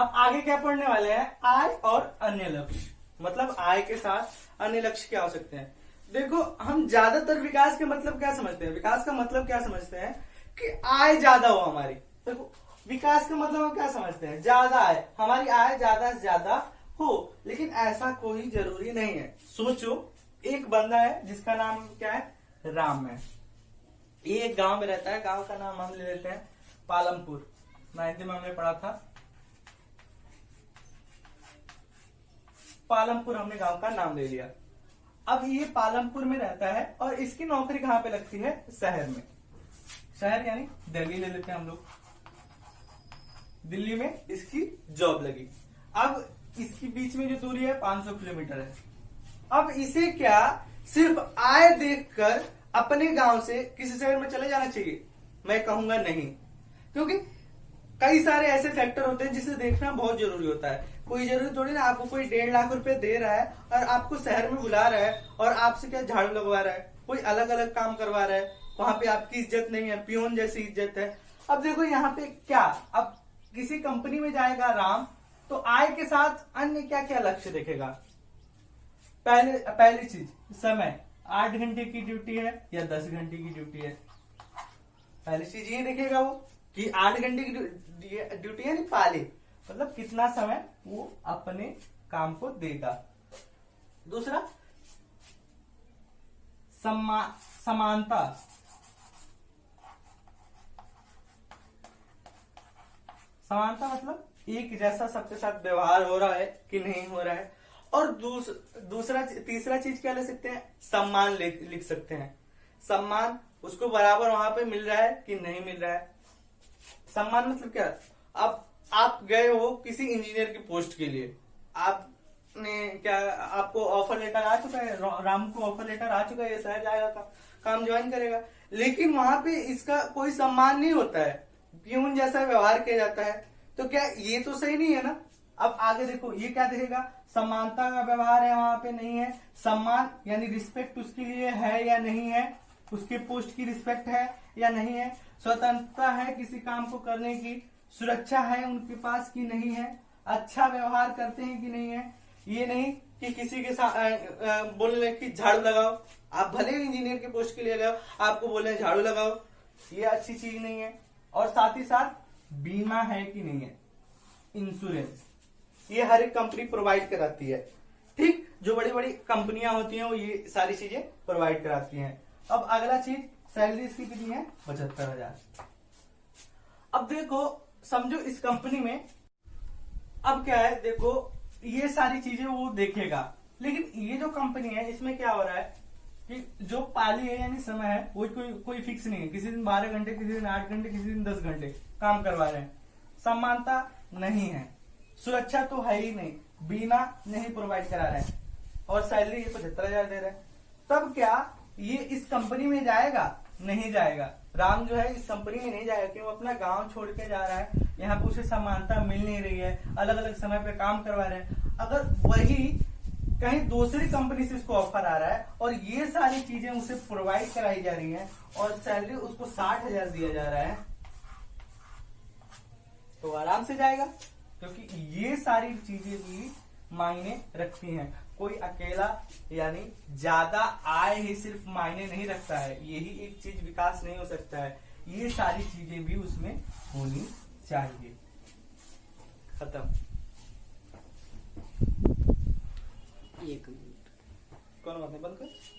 अब आगे क्या पढ़ने वाले हैं, आय और अन्य लक्ष्य, मतलब आय के साथ अन्य लक्ष्य क्या हो सकते हैं। देखो हम ज्यादातर विकास के मतलब क्या समझते हैं, विकास का मतलब क्या समझते हैं कि आय ज्यादा हो हमारी। देखो विकास का मतलब हम क्या समझते हैं, ज्यादा आय, हमारी आय ज्यादा से ज्यादा हो, लेकिन ऐसा कोई जरूरी नहीं है। सोचो एक बंदा है जिसका नाम क्या है, राम है। ये एक गांव में रहता है, गांव का नाम हम ले लेते हैं पालमपुर। 9th में हमने पढ़ा था पालमपुर, हमने गांव का नाम ले लिया। अब ये पालमपुर में रहता है और इसकी नौकरी कहां पे लगती है, शहर में। शहर यानी दिल्ली ले लेते हैं हम लोग, दिल्ली में इसकी जॉब लगी। अब इसकी बीच में जो दूरी है 500 किलोमीटर है। अब इसे क्या सिर्फ आय देखकर अपने गांव से किसी शहर में चले जाना चाहिए, मैं कहूंगा नहीं, क्योंकि कई सारे ऐसे फैक्टर होते हैं जिसे देखना बहुत जरूरी होता है। कोई जरूरी थोड़ी ना आपको कोई 1.5 लाख रुपए दे रहा है और आपको शहर में बुला रहा है और आपसे क्या झाड़ू लगवा रहा है, कोई अलग अलग काम करवा रहा है, वहां पे आपकी इज्जत नहीं है, पियोन जैसी इज्जत है। अब देखो यहाँ पे क्या, अब किसी कंपनी में जाएगा राम तो आय के साथ अन्य क्या क्या लक्ष्य देखेगा। पहली चीज समय, 8 घंटे की ड्यूटी है या 10 घंटे की ड्यूटी है, पहली चीज ये देखेगा वो कि 8 घंटे की ड्यूटी है, नहीं पाले, मतलब कितना समय वो अपने काम को देगा। दूसरा समानता, समानता मतलब एक जैसा सबके साथ व्यवहार हो रहा है कि नहीं हो रहा है। और तीसरा चीज क्या ले सकते हैं, सम्मान लिख सकते हैं। सम्मान उसको बराबर वहां पे मिल रहा है कि नहीं मिल रहा है। सम्मान मतलब क्या, अब आप गए हो किसी इंजीनियर की पोस्ट के लिए, आपने क्या, आपको ऑफर लेटर आ चुका है, राम को ऑफर लेटर आ चुका है, ये शहर जाएगा, काम ज्वाइन करेगा, लेकिन वहां पे इसका कोई सम्मान नहीं होता है, प्यून जैसा व्यवहार किया जाता है, तो क्या ये तो सही नहीं है ना। अब आगे देखो ये क्या देखेगा, समानता का व्यवहार है वहां पे नहीं है, सम्मान यानी रिस्पेक्ट उसके लिए है या नहीं है, उसके पोस्ट की रिस्पेक्ट है या नहीं है, स्वतंत्रता है किसी काम को करने की, सुरक्षा है उनके पास की नहीं है, अच्छा व्यवहार करते हैं कि नहीं है। ये नहीं कि किसी के साथ बोलने की झाड़ू लगाओ, आप भले ही इंजीनियर के पोस्ट के लिए गए, आपको बोले झाड़ू लगाओ, ये अच्छी चीज नहीं है। और साथ ही साथ बीमा है कि नहीं है, इंश्योरेंस, ये हर एक कंपनी प्रोवाइड कराती है। ठीक, जो बड़ी बड़ी कंपनियां होती हैं वो ये सारी चीजें प्रोवाइड कराती हैं। अब अगला चीज, सैलरी इसकी कितनी है, 75,000। अब देखो समझो इस कंपनी में अब क्या है, देखो ये सारी चीजें वो देखेगा, लेकिन ये जो कंपनी है इसमें क्या हो रहा है कि जो पाली है यानी समय है वो कोई फिक्स नहीं है, किसी दिन 12 घंटे, किसी दिन 8 घंटे, किसी दिन 10 घंटे काम करवा रहे हैं। समानता नहीं है, सुरक्षा तो है ही नहीं, बीमा नहीं प्रोवाइड करा रहे हैं, और सैलरी 75,000 दे रहे हैं। तब क्या ये इस कंपनी में जाएगा, नहीं जाएगा। राम जो है इस कंपनी में नहीं जाएगा क्यों, अपना गांव छोड़ के जा रहा है, यहाँ पे उसे समानता मिल नहीं रही है, अलग अलग समय पे काम करवा रहे हैं। अगर वही कहीं दूसरी कंपनी से इसको ऑफर आ रहा है और ये सारी चीजें उसे प्रोवाइड कराई जा रही हैं और सैलरी उसको 60,000 दिया जा रहा है, तो आराम से जाएगा, क्योंकि ये सारी चीजें भी मायने रखती हैं। कोई अकेला यानी ज्यादा आय ही सिर्फ मायने नहीं रखता है, यही एक चीज विकास नहीं हो सकता है, ये सारी चीजें भी उसमें होनी चाहिए। खत्म। 1 मिनट, कौन बात नहीं, बंद कर।